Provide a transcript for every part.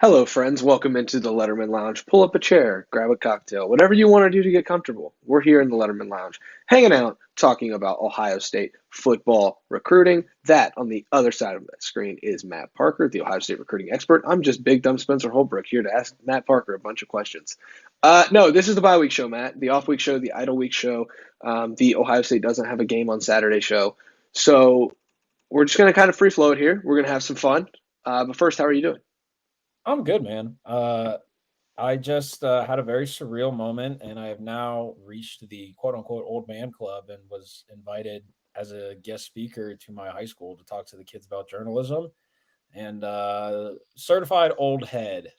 Hello, friends. Welcome into the Lettermen Lounge. Pull up a chair, grab a cocktail, whatever you want to do to get comfortable. We're here in the Lettermen Lounge, hanging out, talking about Ohio State football recruiting. That on the other side of that screen is Matt Parker, the Ohio State recruiting expert. I'm just big dumb Spencer Holbrook here to ask Matt Parker a bunch of questions. No, this is the bye week show, Matt. The off week show, the idle week show. The Ohio State doesn't have a game on Saturday show. So we're just going to kind of free flow it here. We're going to have some fun. But first, how are you doing? I'm good, man. I just had a very surreal moment, and I have now reached the quote unquote old man club and was invited as a guest speaker to my high school to talk to the kids about journalism. And certified old head,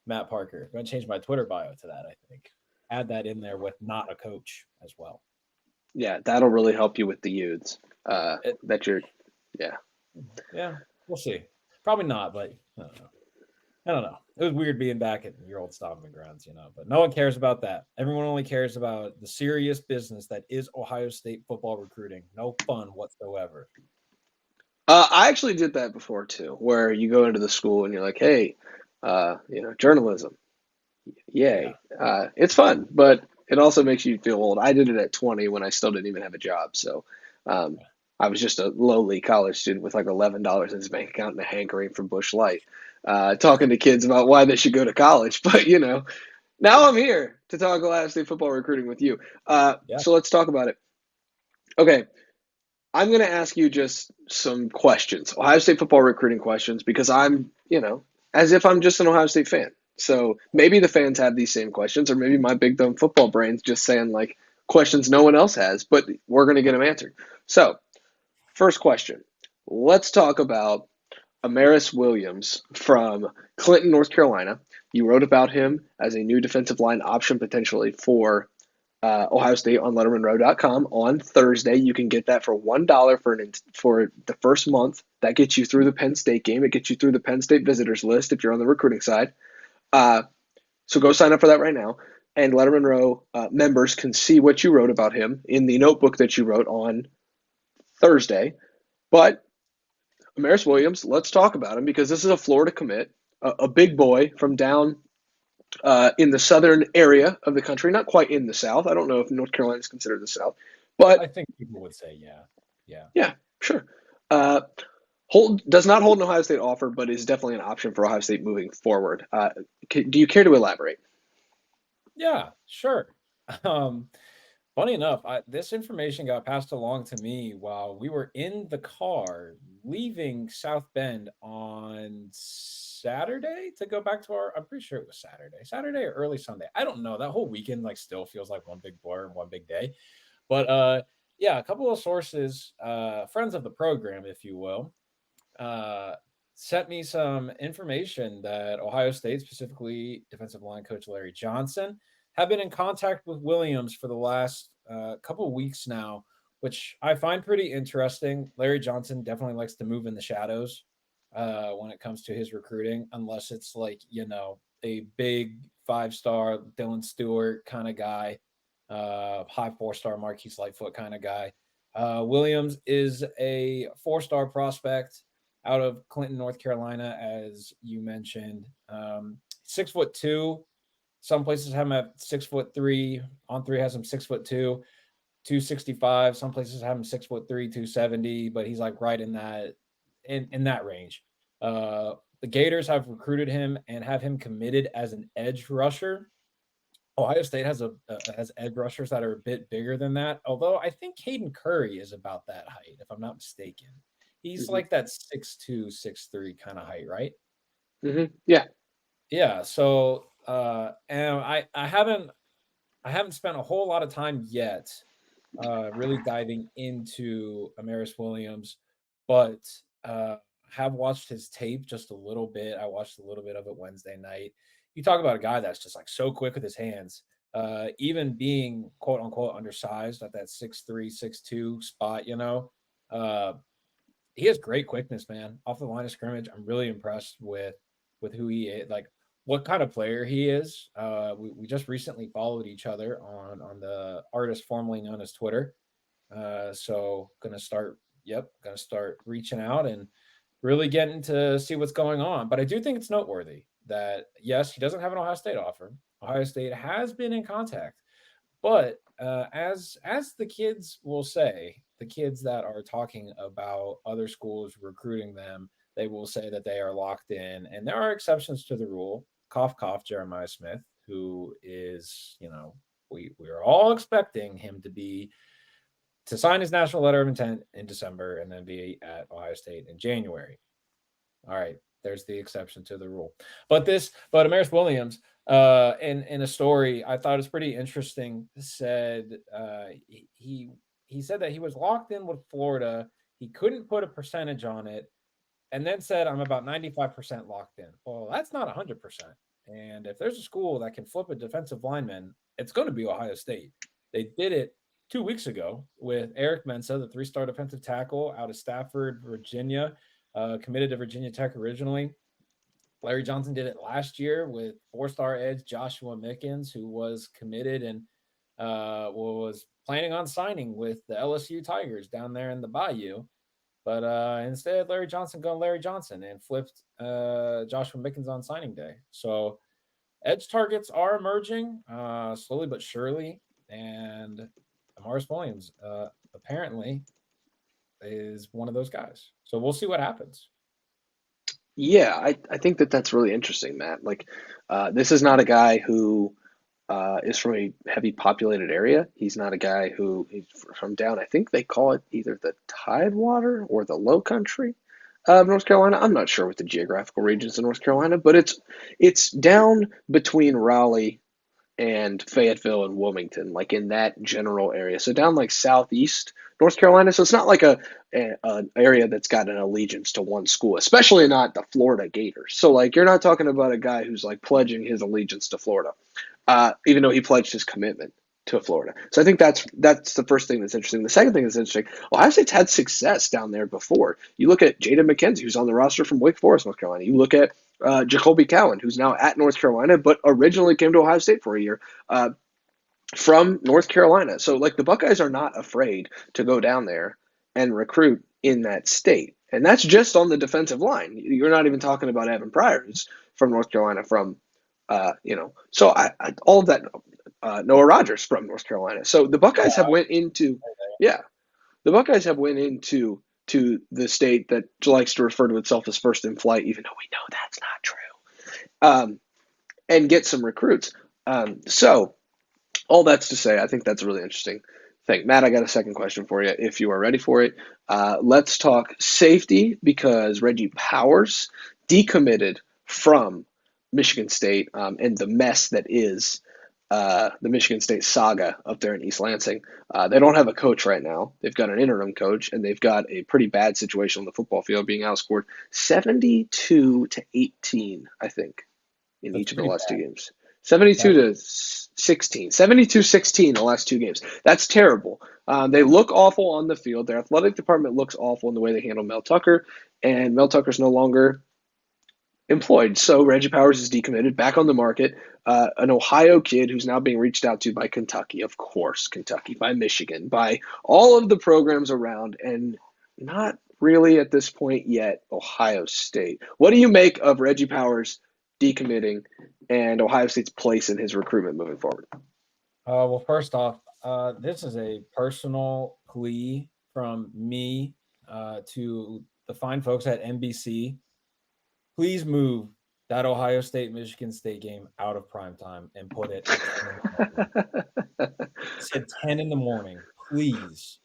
Matt Parker. I'm going to change my Twitter bio to that, I think. Add that in there with not a coach as well. Yeah, that'll really help you with the youths. It, That you're, yeah. yeah, we'll see. Probably not, but I don't know. I don't know. It was weird being back at your old stomping grounds. But no one cares about that. Everyone only cares about the serious business that is Ohio State football recruiting. No fun whatsoever. I actually did that before too, where you go into the school and you're like, hey, journalism, Yeah. yay. It's fun, but it also makes you feel old. I did it at 20 when I still didn't even have a job. So um, I was just a lowly college student with like $11 in his bank account and a hankering for Bush Light, talking to kids about why they should go to college. But, now I'm here to talk Ohio State football recruiting with you. Yeah. So let's talk about it. Okay, I'm going to ask you just some questions, Ohio State football recruiting questions, because as if I'm just an Ohio State fan. So maybe the fans have these same questions, or maybe my big dumb football brain's just saying like questions no one else has, but we're going to get them answered. So, first question. Let's talk about Amarth Williams from Clinton, North Carolina. You wrote about him as a new defensive line option potentially for Ohio State on LettermenRow.com on Thursday. You can get that for $1 for the first month. That gets you through the Penn State game. It gets you through the Penn State visitors list if you're on the recruiting side. Uh, so go sign up for that right now. And Lettermen Row members can see what you wrote about him in the notebook that you wrote on Thursday. But Amarth Williams, let's talk about him because this is a Florida commit, a big boy from down in the southern area of the country, not quite in the South. I don't know if North Carolina is considered the South, I but think people would say, yeah. Yeah. yeah, sure. Uh, does not hold an Ohio State offer, but is definitely an option for Ohio State moving forward. Do you care to elaborate? Yeah, sure. Um, Funny enough, this information got passed along to me while we were in the car leaving South Bend on Saturday to go back to I'm pretty sure it was Saturday or early Sunday. I don't know. That whole weekend like still feels like one big blur and one big day. But yeah, a couple of sources, friends of the program, if you will, uh, sent me some information that Ohio State, specifically defensive line coach Larry Johnson, have been in contact with Williams for the last couple of weeks now, which I find pretty interesting. Larry Johnson definitely likes to move in the shadows when it comes to his recruiting, unless it's like, a big 5-star Dylan Stewart kind of guy, high 4-star Marquise Lightfoot kind of guy. Williams is a 4-star prospect out of Clinton, North Carolina, as you mentioned. 6'2". Some places have him at 6'3". On three has him 6'2", 265. Some places have him 6'3", 270, but he's like right in that range. The Gators have recruited him and have him committed as an edge rusher. Ohio State has edge rushers that are a bit bigger than that. Although I think Caden Curry is about that height, if I'm not mistaken. He's Mm-hmm. like that 6'2", 6'3" kind of height, right? Mm-hmm. Yeah. Yeah. So and I haven't spent a whole lot of time yet really diving into Amaris Williams, but have watched his tape just a little bit. I watched a little bit of it Wednesday night. You talk about a guy that's just like so quick with his hands, even being quote unquote undersized at that 6'3", 6'2" spot. Uh, he has great quickness, man. Off the line of scrimmage, I'm really impressed with who he is, like what kind of player he is. We just recently followed each other on the artist formerly known as Twitter. So gonna start reaching out and really getting to see what's going on. But I do think it's noteworthy that, yes, he doesn't have an Ohio State offer. Ohio State has been in contact, but as the kids will say, the kids that are talking about other schools recruiting them, they will say that they are locked in, and there are exceptions to the rule. Cough, cough, Jeremiah Smith, who is, we are all expecting him to sign his national letter of intent in December and then be at Ohio State in January. All right, there's the exception to the rule. But Amarth Williams, in a story I thought was pretty interesting, said he said that he was locked in with Florida. He couldn't put a percentage on it, and then said, "I'm about 95% locked in." Well, that's not 100%. And if there's a school that can flip a defensive lineman, it's going to be Ohio State. They did it 2 weeks ago with Eric Mensa, the 3-star defensive tackle out of Stafford, Virginia, committed to Virginia Tech originally. Larry Johnson did it last year with 4-star edge Joshua Mickens, who was committed and was planning on signing with the LSU Tigers down there in the Bayou. But instead, Larry Johnson gone Larry Johnson and flipped Joshua Mickens on signing day. So edge targets are emerging slowly but surely. And Amarth Williams apparently is one of those guys. So we'll see what happens. Yeah, I think that's really interesting, Matt. Like, this is not a guy who is from a heavy populated area. He's not a guy who he's from down, I think they call it either the Tidewater or the Low Country of North Carolina. I'm not sure what the geographical regions in North Carolina, but it's down between Raleigh and Fayetteville and Wilmington, like in that general area. So down like southeast North Carolina. So it's not like an area that's got an allegiance to one school, especially not the Florida Gators. So like you're not talking about a guy who's like pledging his allegiance to Florida, even though he pledged his commitment to Florida. So I think that's the first thing that's interesting. The second thing that's interesting, Ohio State's had success down there before. You look at Jaden McKenzie, who's on the roster from Wake Forest, North Carolina. You look at Jacoby Cowan, who's now at North Carolina, but originally came to Ohio State for a year from North Carolina. So, like, the Buckeyes are not afraid to go down there and recruit in that state. And that's just on the defensive line. You're not even talking about Evan Pryor, who's from North Carolina, So all of that, Noah Rogers from North Carolina. So the Buckeyes have went into, the Buckeyes have went into to the state that likes to refer to itself as first in flight, even though we know that's not true, and get some recruits. So all that's to say, I think that's a really interesting thing. Matt, I got a second question for you if you are ready for it. Let's talk safety because Reggie Powers decommitted from Michigan State and the mess that is the Michigan State saga up there in East Lansing. They don't have a coach right now. They've got an interim coach, and they've got a pretty bad situation on the football field, being outscored 72-18, I think, in each of the last two games. 72-16. 72-16 the last two games. That's terrible. They look awful on the field. Their athletic department looks awful in the way they handle Mel Tucker, and Mel Tucker's no longer employed. So Reggie Powers is decommitted, back on the market. An Ohio kid who's now being reached out to by Kentucky, of course, Kentucky, by Michigan, by all of the programs around, and not really at this point yet Ohio State. What do you make of Reggie Powers decommitting and Ohio State's place in his recruitment moving forward? Well, first off, this is a personal plea from me to the fine folks at NBC. Please move that Ohio State Michigan State game out of prime time and put it at 10 in the morning, please.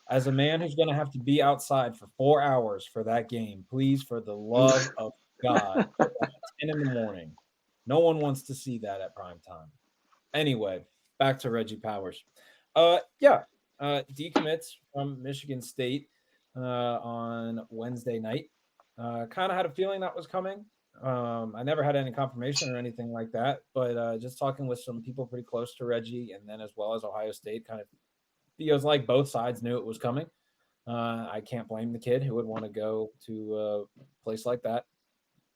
As a man who's going to have to be outside for 4 hours for that game, please, for the love of God, put that at 10 in the morning. No one wants to see that at prime time. Anyway, back to Reggie Powers. Decommits from Michigan State on Wednesday night. Kind of had a feeling that was coming. I never had any confirmation or anything like that, but just talking with some people pretty close to Reggie and then as well as Ohio State, kind of feels like both sides knew it was coming. I can't blame the kid who would want to go to a place like that.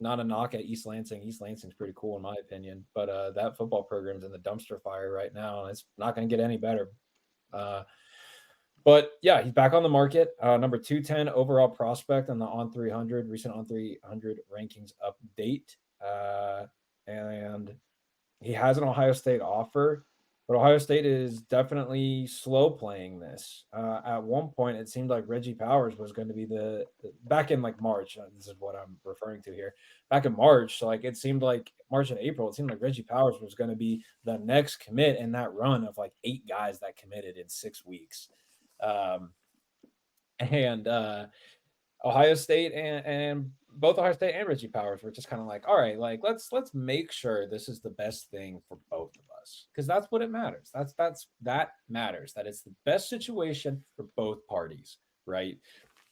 Not a knock at East Lansing. East Lansing's pretty cool in my opinion, but that football program's in the dumpster fire right now, and it's not going to get any better. But yeah, he's back on the market. Number 210 overall prospect on the On 300 recent On 300 rankings update. and he has an Ohio State offer, but Ohio State is definitely slow playing this. At one point, it seemed like Reggie Powers was going to be back in like March. This is what I'm referring to here. Back in March, like it seemed like March and April, it seemed like Reggie Powers was going to be the next commit in that run of like 8 guys that committed in 6 weeks. Um, and Ohio State and both Ohio State and Reggie Powers were just kind of like, all right, like let's make sure this is the best thing for both of us because that's what it matters. That matters. That it's the best situation for both parties, right?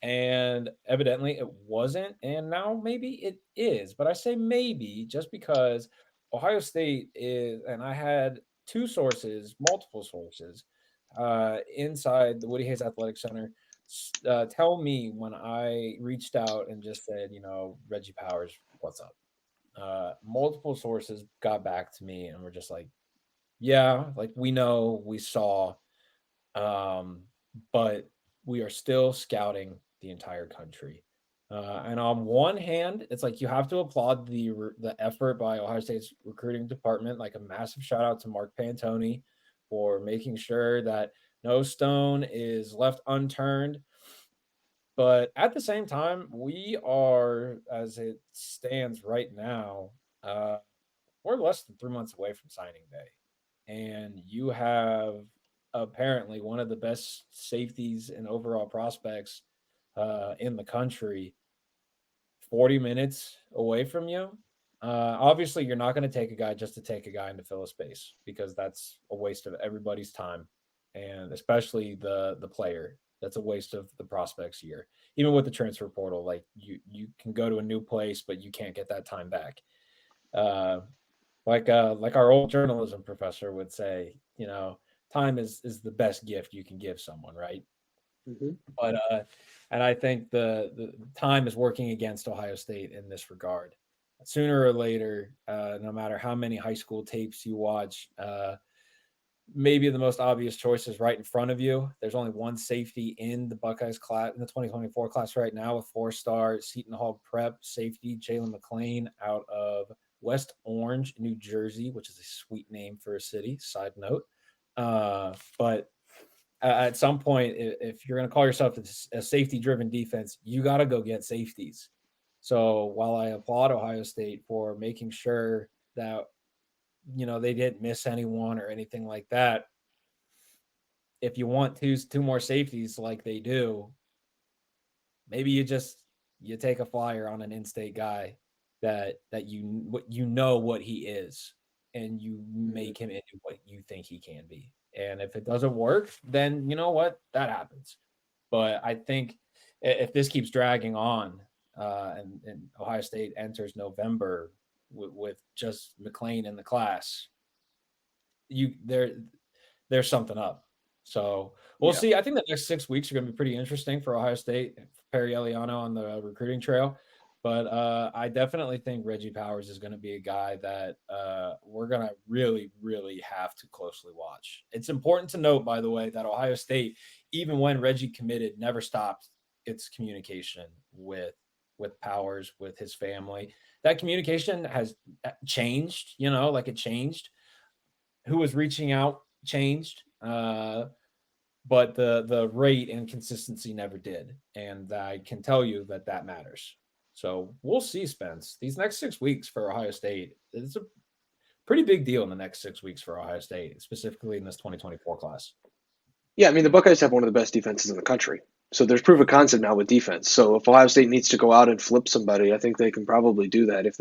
And evidently it wasn't, and now maybe it is. But I say maybe just because Ohio State is, and I had two sources, multiple sources, inside the Woody Hayes Athletic Center tell me when I reached out and just said, Reggie Powers, what's up? Multiple sources got back to me and were just like, yeah, like we know, we saw, but we are still scouting the entire country. And on one hand, it's like you have to applaud the effort by Ohio State's recruiting department, like a massive shout out to Mark Pantoni for making sure that no stone is left unturned. But at the same time, we are, as it stands right now, we're less than 3 months away from signing day. And you have apparently one of the best safeties and overall prospects in the country 40 minutes away from you. Obviously, you're not going to take a guy just to take a guy and to fill a space because that's a waste of everybody's time, and especially the player. That's a waste of the prospect's year. Even with the transfer portal, like you can go to a new place, but you can't get that time back. Uh, like our old journalism professor would say, time is the best gift you can give someone, right? Mm-hmm. But and I think the time is working against Ohio State in this regard. Sooner or later, no matter how many high school tapes you watch, maybe the most obvious choice is right in front of you. There's only one safety in the Buckeyes class in the 2024 class right now, with 4-star Seton Hall prep safety Jalen McLean out of West Orange, New Jersey, which is a sweet name for a city. Side note, but at some point, if you're going to call yourself a safety-driven defense, you got to go get safeties. So while I applaud Ohio State for making sure that they didn't miss anyone or anything like that, if you want two more safeties like they do, maybe you take a flyer on an in-state guy that you know what he is, and you make him into what you think he can be. And if it doesn't work, then you know what? That happens. But I think if this keeps dragging on, and Ohio State enters November with just McLean in the class, there's something up. So we'll see. I think the next 6 weeks are going to be pretty interesting for Ohio State, Perry Eliano on the recruiting trail. But I definitely think Reggie Powers is going to be a guy that we're going to really, really have to closely watch. It's important to note, by the way, that Ohio State, even when Reggie committed, never stopped its communication with Powers, with his family. That communication has changed, like it changed. Who was reaching out changed, but the rate and consistency never did. And I can tell you that matters. So we'll see, Spence. These next 6 weeks for Ohio State, it's a pretty big deal in the next 6 weeks for Ohio State, specifically in this 2024 class. Yeah, I mean, the Buckeyes have one of the best defenses in the country. So there's proof of concept now with defense. So if Ohio State needs to go out and flip somebody, I think they can probably do that if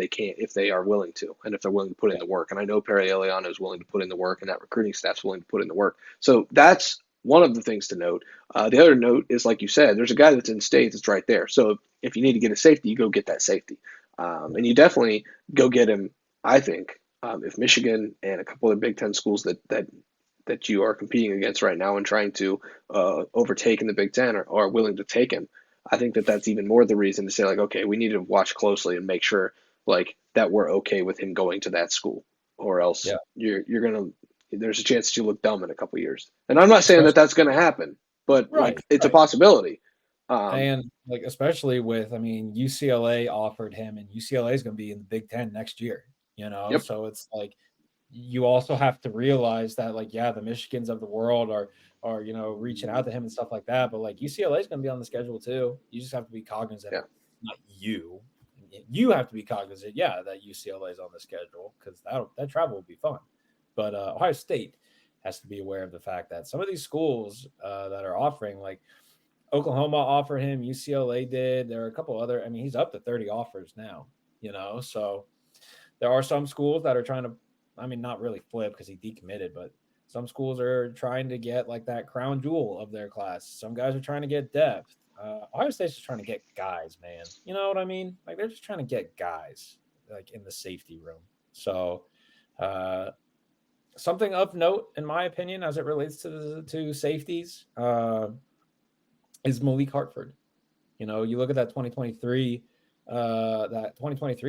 they are willing to, and if they're willing to put in the work. And I know Perry Eliano is willing to put in the work, and that recruiting staff's willing to put in the work. So that's one of the things to note. The other note is, like you said, there's a guy that's in state that's right there. So if you need to get a safety, you go get that safety. And you definitely go get him, I think, if Michigan and a couple of Big Ten schools that you are competing against right now and trying to overtake in the Big Ten are willing to take him. I think that's even more the reason to say, like, okay, we need to watch closely and make sure like that we're okay with him going to that school, or else you're gonna there's a chance that you look dumb in a couple of years. And I'm not saying that that's going to happen, but like it's a possibility. And like, especially with, I mean, UCLA offered him, and UCLA is going to be in the Big Ten next year, Yep. So it's like, you also have to realize that, like, yeah, the Michigans of the world are, reaching out to him and stuff like that. But like, UCLA is going to be on the schedule too. You just have to be cognizant, Yeah. not you. You have to be cognizant, yeah, that UCLA is on the schedule, because that travel will be fun. But Ohio State has to be aware of the fact that some of these schools that are offering, like Oklahoma offered him, UCLA did. There are a couple other. I mean, he's up to 30 offers now. So there are some schools that are trying to. I mean, not really flip because he decommitted, but some schools are trying to get like that crown jewel of their class. Some guys are trying to get depth. Ohio State's just trying to get guys, man. You know what I mean? Like, they're just trying to get guys, like, in the safety room. So, something of note, in my opinion, as it relates to safeties, is Malik Hartford. You look at that 2023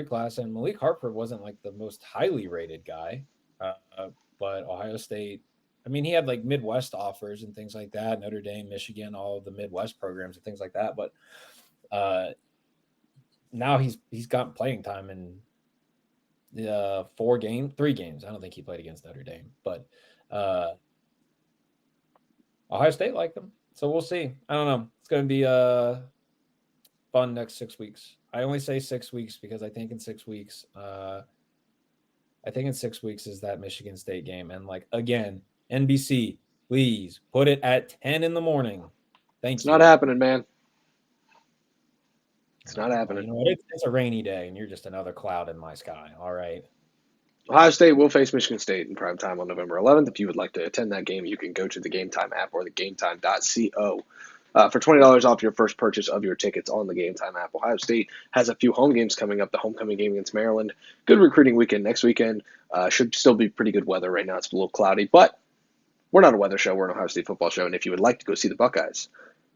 class, and Malik Hartford wasn't like the most highly rated guy, but Ohio State. I mean, he had like Midwest offers and things like that, Notre Dame, Michigan, all of the Midwest programs and things like that. But now he's got playing time in 3 games. I don't think he played against Notre Dame, but Ohio State liked him, so we'll see. I don't know. It's going to be fun next 6 weeks. I only say 6 weeks because I think in 6 weeks, is that Michigan State game. And like, again, NBC, please put it at 10 in the morning. Thank It's you. not happening, man. It's not happening. Well, you know what? It's a rainy day, and you're just another cloud in my sky. All right. Ohio State will face Michigan State in prime time on November 11th. If you would like to attend that game, you can go to the Gametime app or the gametime.co. For $20 off your first purchase of your tickets on the Gametime app. Ohio State has a few home games coming up. The homecoming game against Maryland. Good recruiting weekend next weekend. Should still be pretty good weather right now. It's a little cloudy, but we're not a weather show. We're an Ohio State football show. And if you would like to go see the Buckeyes,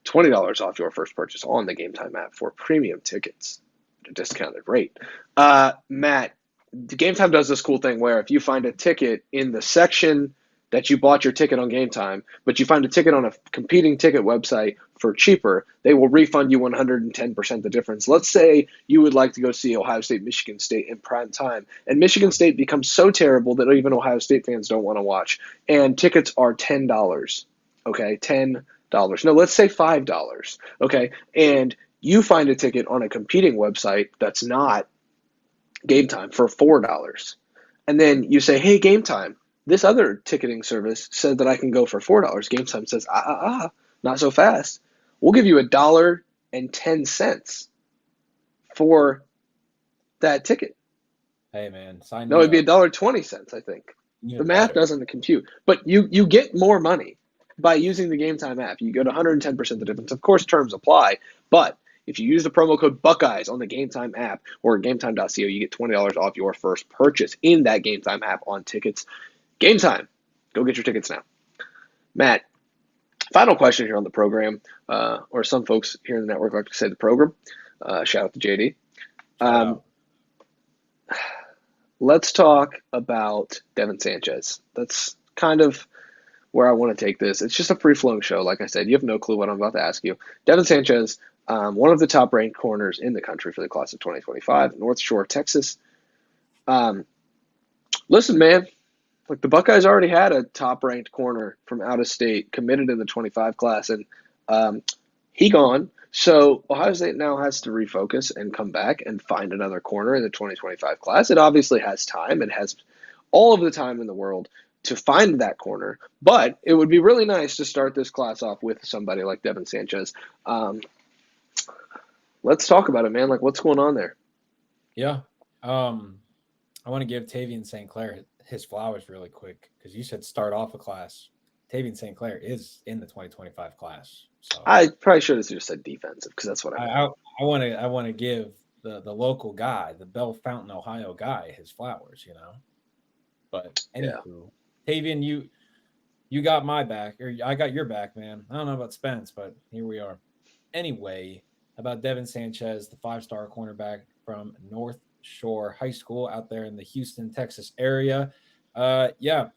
$20 off your first purchase on the Gametime app for premium tickets at a discounted rate. Matt, the Gametime does this cool thing where if you find a ticket in the section that you bought your ticket on Gametime, but you find a ticket on a competing ticket website for cheaper, they will refund you 110% the difference. Let's say you would like to go see Ohio State, Michigan State in prime time, and Michigan State becomes so terrible that even Ohio State fans don't want to watch, and tickets are $10. Okay, $10. No, let's say $5. Okay, and you find a ticket on a competing website that's not Gametime for $4. And then you say, hey, Gametime, this other ticketing service said that I can go for $4. Gametime says, not so fast. We'll give you $1.10 for that ticket. Hey, man, sign No, me it'd be up. $1.20, I think. Even The math better. doesn't compute. But you get more money by using the Gametime app. You get 110% the difference. Of course, terms apply, but if you use the promo code Buckeyes on the Gametime app or gametime.co, you get $20 off your first purchase in that Gametime app on tickets. Gametime. Go get your tickets now. Matt, final question here on the program, or some folks here in the network like to say the program. Shout out to JD. Shout out. Let's talk about Devin Sanchez. That's kind of where I want to take this. It's just a free-flowing show. Like I said, you have no clue what I'm about to ask you. Devin Sanchez, one of the top-ranked corners in the country for the class of 2025, North Shore, Texas. Listen, man, like the Buckeyes already had a top-ranked corner from out of state committed in the 25 class, and he gone. So Ohio State now has to refocus and come back and find another corner in the 2025 class. It obviously has time. It has all of the time in the world to find that corner. But it would be really nice to start this class off with somebody like Devin Sanchez. Let's talk about it, man. Like, what's going on there? Yeah. I want to give Tavian St. Clair his flowers really quick, because you said start off a class. Tavian St. Clair is in the 2025 class. So I probably should have just said defensive, because that's what I meant. I want to give the local guy, the Bell Fountain, Ohio guy, his flowers, But anywho, yeah. Tavian, you got my back, or I got your back, man. I don't know about Spence, but here we are. Anyway, about Devin Sanchez, the 5-star cornerback from North Shore High School out there in the Houston, Texas area. Yeah,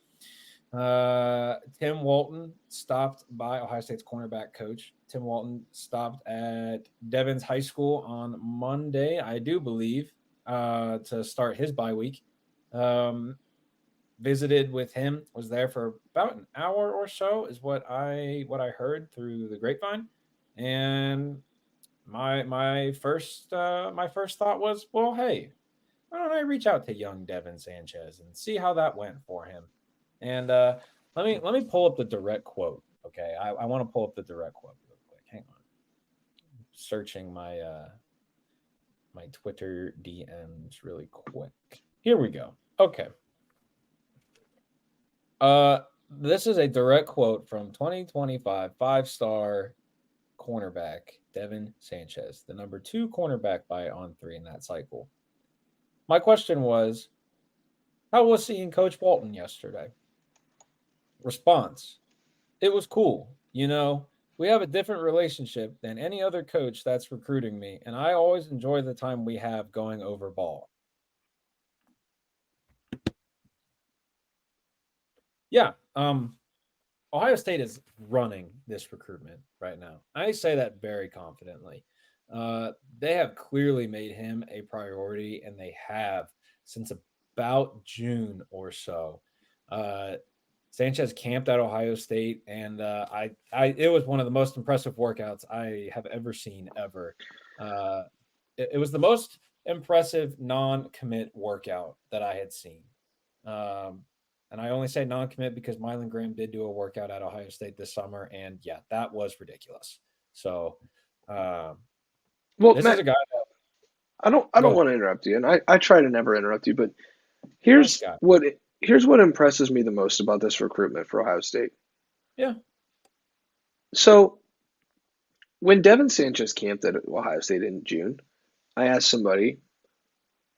Tim Walton stopped by Ohio State's cornerback coach. Tim Walton stopped at Devon's high school on Monday, I do believe, to start his bye week. Um, Visited with him, was there for about an hour or so, is what I heard through the grapevine. And my first thought was, well, hey, why don't I reach out to young Devin Sanchez and see how that went for him? And let me pull up the direct quote. Okay, I want to pull up the direct quote real quick. Hang on, searching my Twitter DMs really quick. Here we go. Okay. Uh, this is a direct quote from 2025 five-star cornerback Devin Sanchez, the number 2 cornerback by On3 in that cycle. My question was, how was seeing Coach Walton yesterday? Response: it was cool. We have a different relationship than any other coach that's recruiting me, and I always enjoy the time we have going over ball. Yeah, Ohio State is running this recruitment right now. I say that very confidently. They have clearly made him a priority, and they have since about June or so. Uh, Sanchez camped at Ohio State, and it was one of the most impressive workouts I have ever seen ever. Uh, it was the most impressive non-commit workout that I had seen. Um, and I only say non-commit because Mylan Graham did do a workout at Ohio State this summer, and yeah, that was ridiculous. So um, Well, this is Matt, a guy that I don't go want to interrupt you, and I try to never interrupt you, but nice here's guy. what here's what impresses me the most about this recruitment for Ohio State. Yeah, So when Devin Sanchez camped at Ohio State in June, I asked somebody,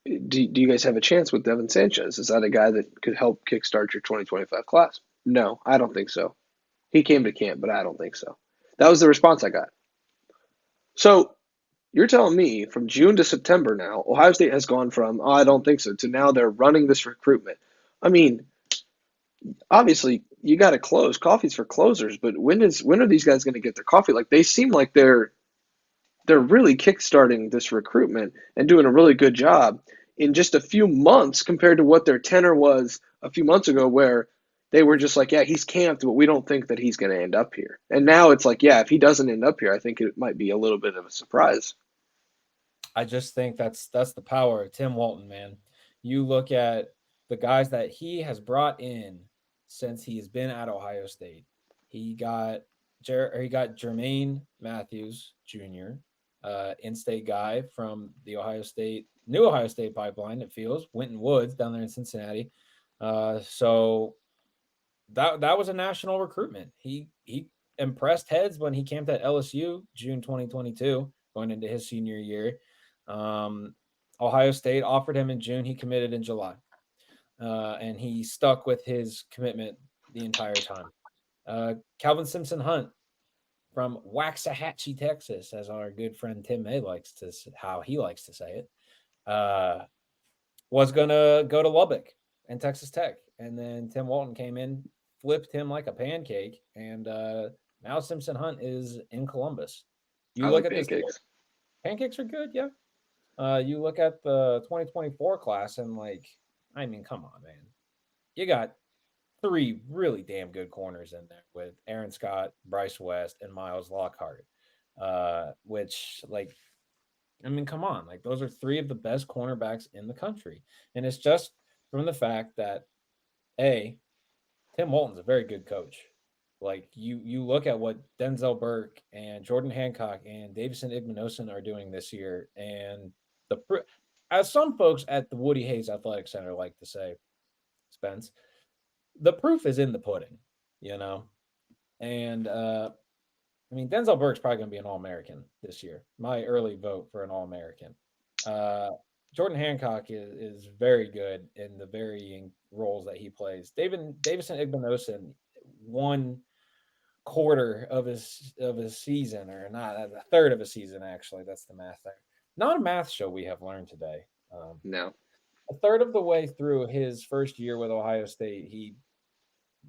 do you guys have a chance with Devin Sanchez? Is that a guy that could help kickstart your 2025 class? No, I don't think so. He came to camp, but I don't think so. That was the response I got. So you're telling me from June to September now, Ohio State has gone from, oh, I don't think so, to now they're running this recruitment. I mean, obviously you got to close. Coffee's for closers, but when are these guys going to get their coffee? Like they seem like they're really kickstarting this recruitment and doing a really good job in just a few months compared to what their tenor was a few months ago, where they were just like, yeah, he's camped, but we don't think that he's going to end up here. And now it's like, yeah, if he doesn't end up here, I think it might be a little bit of a surprise. I just think that's the power of Tim Walton, man. You look at the guys that he has brought in since he's been at Ohio State. He got he got Jermaine Matthews Jr., in-state guy from the new Ohio State pipeline. It feels Winton Woods down there in Cincinnati. So that was a national recruitment. He impressed heads when he camped at LSU June 2022, going into his senior year. Um, Ohio State offered him in June. He committed in July, and he stuck with his commitment the entire time. Calvin Simpson Hunt from Waxahachie, Texas, as our good friend Tim May likes to how he likes to say it, was gonna go to Lubbock and Texas Tech, and then Tim Walton came in, flipped him like a pancake, and now Simpson Hunt is in Columbus. I You look like at this, pancakes. pancakes are good, yeah. You look at the 2024 class, and I mean, come on, man, you got 3 really damn good corners in there with Aaron Scott, Bryce West, and Miles Lockhart. Which, I mean, come on, those are 3 of the best cornerbacks in the country, and it's just from the fact that a Tim Walton's a very good coach. You look at what Denzel Burke and Jordan Hancock and Davison Igmanosin are doing this year, and as some folks at the Woody Hayes Athletic Center like to say, Spence, the proof is in the pudding, you know. And I mean, Denzel Burke's probably going to be an All American this year. My early vote for an All American. Uh, Jordan Hancock is very good in the varying roles that he plays. Davison Igbinosun, 1/4 of his season, or not a third of a season actually. That's the math there. Not a math show we have learned today. No. A third of the way through his first year with Ohio State, he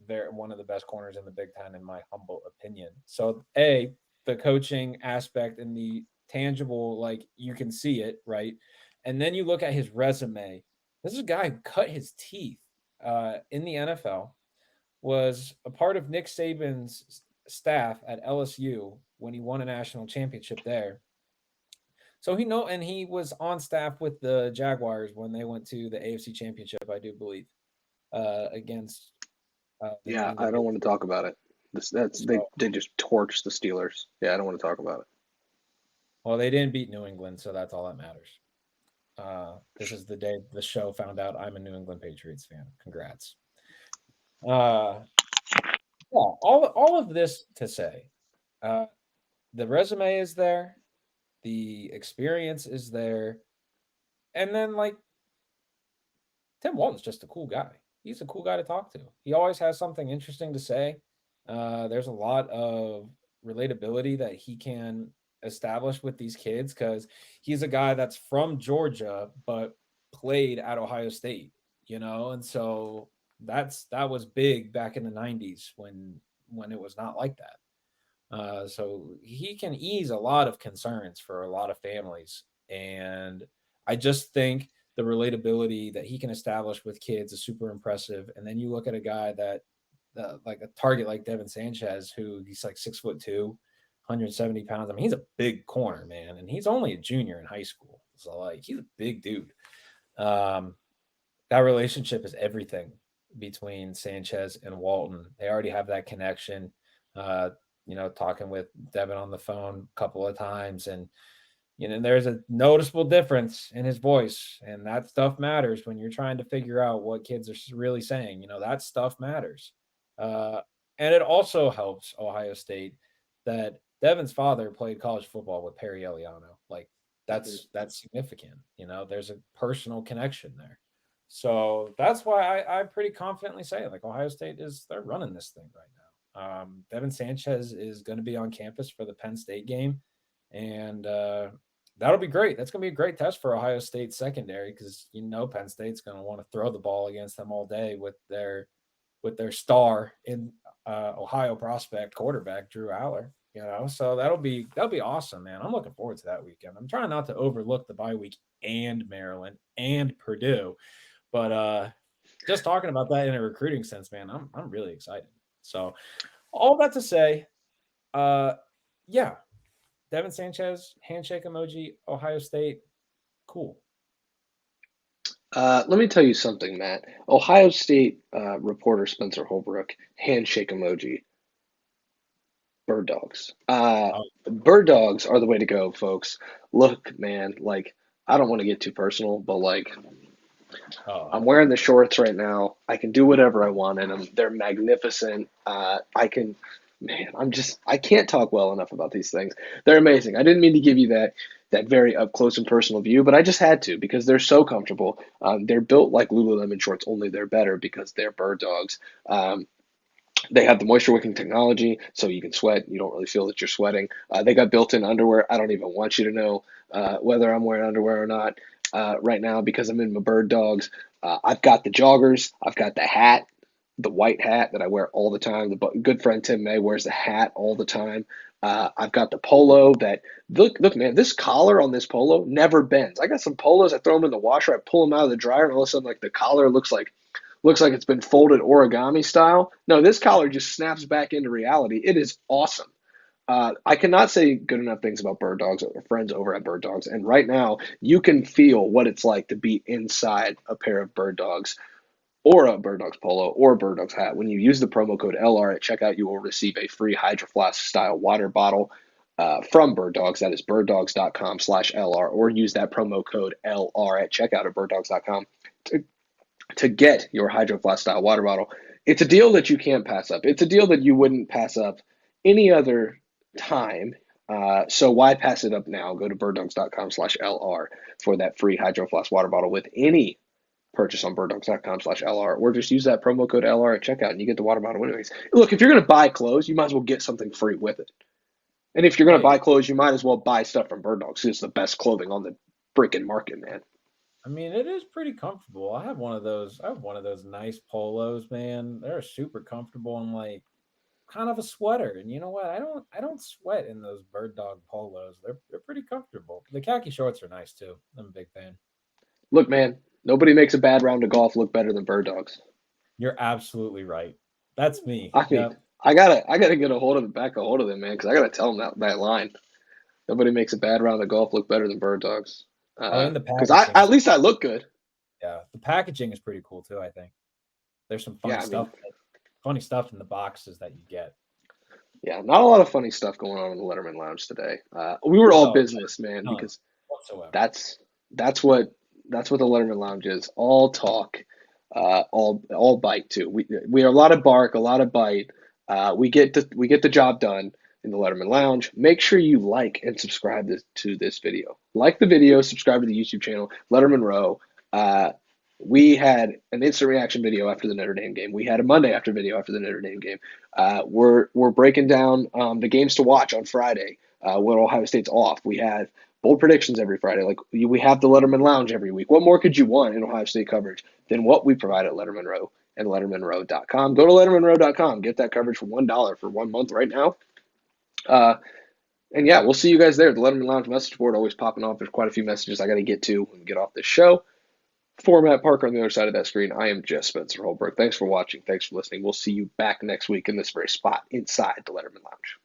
they're one of the best corners in the Big Ten, in my humble opinion. So, A, the coaching aspect and the tangible, like you can see it, right? And then you look at his resume. This is a guy who cut his teeth in the NFL, was a part of Nick Saban's staff at LSU when he won a national championship there. So and he was on staff with the Jaguars when they went to the AFC Championship, I do believe, against the New Yeah, I England don't want to Patriots. talk about it. So, They just torched the Steelers. Yeah, I don't want to talk about it. well, they didn't beat New England, so that's all that matters. This is the day the show found out I'm a New England Patriots fan. Congrats. Uh, yeah, all of this to say, uh, the resume is there, the experience is there, and then like Tim Walton's just a cool guy. He's a cool guy to talk to. He always has something interesting to say. There's a lot of relatability that he can establish with these kids because he's a guy that's from Georgia but played at Ohio State, and so that was big back in the '90s when it was not like that. So he can ease a lot of concerns for a lot of families. And I just think the relatability that he can establish with kids is super impressive. And then you look at a guy that, like a target like Devin Sanchez, who he's like 6'2", 170 pounds. I mean, he's a big corner, man. And he's only a junior in high school. So, like, he's a big dude. Um, that relationship is everything between Sanchez and Walton. They already have that connection. Uh, talking with Devin on the phone a couple of times, and there's a noticeable difference in his voice, and that stuff matters when you're trying to figure out what kids are really saying. That stuff matters, and it also helps Ohio State that Devin's father played college football with Perry Eliano. Like that's significant. There's a personal connection there. So that's why I pretty confidently say like Ohio State they're running this thing right now. Devin Sanchez is going to be on campus for the Penn State game, and that'll be great. That's going to be a great test for Ohio State secondary because Penn State's going to want to throw the ball against them all day with their star in Ohio prospect quarterback Drew Aller. So that'll be awesome, man. I'm looking forward to that weekend. I'm trying not to overlook the bye week and Maryland and Purdue, but just talking about that in a recruiting sense, man, I'm really excited. So, all that to say, yeah, Devin Sanchez, handshake emoji, Ohio State, cool. Let me tell you something, Matt. Ohio State reporter Spencer Holbrook, handshake emoji. Bird dogs. Oh, Bird dogs are the way to go, folks. Look, man, like, I don't want to get too personal, but like, I'm oh, wearing the shorts right now. I can do whatever I want in them. They're magnificent. Man, I can't talk well enough about these things. They're amazing. I didn't mean to give you that very up close and personal view, but I just had to because they're so comfortable. They're built like Lululemon shorts, only they're better because they're bird dogs. They have the moisture wicking technology, so you can sweat. You don't really feel that you're sweating. They got built-in underwear. I don't even want you to know whether I'm wearing underwear or not right now because I'm in my bird dogs. I've got the joggers. I've got the hat, the white hat that I wear all the time. The good friend Tim May wears the hat all the time. I've got the polo that look, man. This collar on this polo never bends. I got some polos. I throw them in the washer. I pull them out of the dryer, and all of a sudden, like the collar looks like it's been folded origami style. No, this collar just snaps back into reality. It is awesome. I cannot say good enough things about Bird Dogs or friends over at Bird Dogs. And right now, you can feel what it's like to be inside a pair of Bird Dogs or a Bird Dogs polo or a Bird Dogs hat. When you use the promo code LR at checkout, you will receive a free Hydro Flask style water bottle from Bird Dogs. That is birddogs.com/LR, or use that promo code LR at checkout at birddogs.com to get your Hydro Flask style water bottle. It's a deal that you can't pass up. It's a deal that you wouldn't pass up any other time. So why pass it up now? Go to birddogs.com/LR for that free Hydro Flask water bottle with any purchase on birddogs.com/LR, or just use that promo code LR at checkout and you get the water bottle anyways. Look, if you're going to buy clothes, you might as well get something free with it. And if you're going to hey, buy clothes, you might as well buy stuff from Bird Dogs. It's the best clothing on the freaking market, man. I mean, it is pretty comfortable. I have one of those. I have one of those nice polos, man. They're super comfortable and like kind of a sweater. And you know what? I don't sweat in those bird dog polos. They're pretty comfortable. The khaki shorts are nice too. I'm a big fan. Look, man, nobody makes a bad round of golf look better than bird dogs. You're absolutely right. That's me. I mean, Yep. I gotta get a hold of them, man, because I gotta tell them that line. Nobody makes a bad round of golf look better than bird dogs. Oh, and the Because I packaging at is least I look good. yeah, the packaging is pretty cool too, I think. There's some Yeah, I mean, funny stuff in the boxes that you get. yeah, not a lot of funny stuff going on in the Letterman Lounge today. We were all No, business, man, none because whatsoever. that's that's what that's what the Letterman Lounge is. All talk, all bite too. We are a lot of bark, a lot of bite. We get the job done in the Letterman Lounge. Make sure you like and subscribe to this video. Like the video, subscribe to the YouTube channel, Lettermen Row. Uh, we had an instant reaction video after the Notre Dame game. We had a Monday after video after the Notre Dame game. We're breaking down the games to watch on Friday when Ohio State's off. We have bold predictions every Friday. Like we have the Letterman Lounge every week. What more could you want in Ohio State coverage than what we provide at Lettermen Row and LettermenRow.com? Go to LettermenRow.com. Get that coverage for $1 for 1 month right now. Uh, and yeah, we'll see you guys there. The Letterman Lounge message board always popping off. There's quite a few messages I got to get to when we get off this show. For Matt Parker on the other side of that screen, I am Jess Spencer Holbrook. Thanks for watching. Thanks for listening. We'll see you back next week in this very spot inside the Letterman Lounge.